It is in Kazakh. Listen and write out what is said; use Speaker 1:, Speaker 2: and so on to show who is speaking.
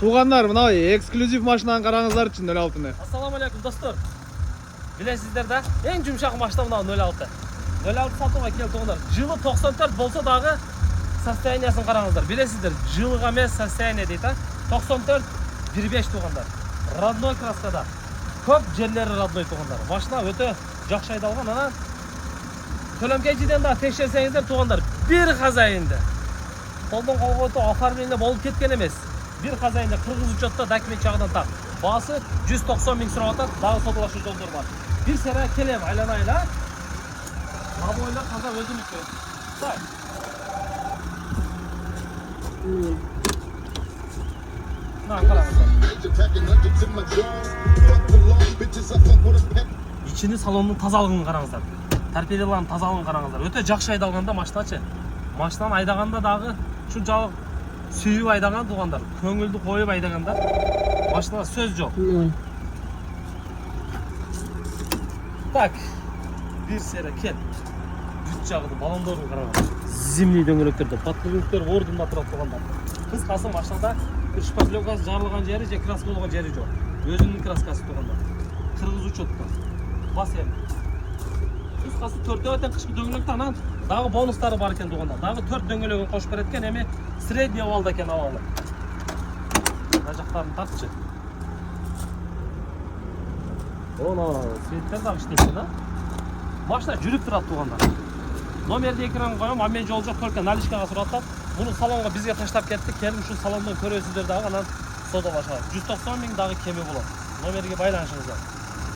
Speaker 1: Туғандар, мынау эксклюзив машинаны қараңыздар үшін 06-ны.
Speaker 2: Ассаламалейкум достор. Білесіздер да, ең жұмшақ машина мынау 06. 06 сатуға келді туғандар. Жылы 94 болса дағы состояниясын қараңыздар. Білесіздер, жылыға емес состояние дейді. 94 15 туғандар. Родной краскада. Көп жерлері родной туғандар. Машина өте жақсы айдалған. Ана төлемкейшіден да текшерсеңіздер туғандар. Bir хозяйында. Қолдан қолға өте оформление болып кеткен емес. Bir хозяйында қырғыз учетта документ жағынан тақ. Басы 190 мың сұрап атады, дағы сотылашы жолдар бар. Bir сәрі келем, айланайла. Лабойлар қаза өзіміз көр. Так. На, қараңыздар. Içini салонның тазалығын қараңыздар. Торпедалардың тазалығын қараңыздар. Өте жақсы айдалғанда машиначы. Машинаны айдағанда дағы шуншалық сүйіп айдаған туғандар. Көңілді қойып айдағанда машина сөз жоқ. Так. Bir сәрі кел. Бүт жағыды балондорын қараңыздар. Зимний дөңгелектерді, подпрыгнуктер ордында тұрады туғандар. Қысқасы машинада бір шпаклевкасы жарылған жері, же краска болған жері жоқ. Өзінің краскасы туғандар. Қырғыз учетта. Бас енді. Қысқасы 4-тен қышқы дөңгелекті анан дағы бонустары бар екен туғандар. Дағы 4 дөңгелегін қошып береткен, әме средний овалда екен авалы. Мына жақтарын тартшы. Оны светтер дағы іштейді да. Машина жүріп тұрады туғандар. Номерді экран қойым, амен жол жоқ, только наличкаға сұраттап. Бұны салонға бізге таштап кеттік. Келім үшін салондан көресіздер дағы, анан содалашады. 190 мың дағы кеме болады. Номерге байланышыңыздар.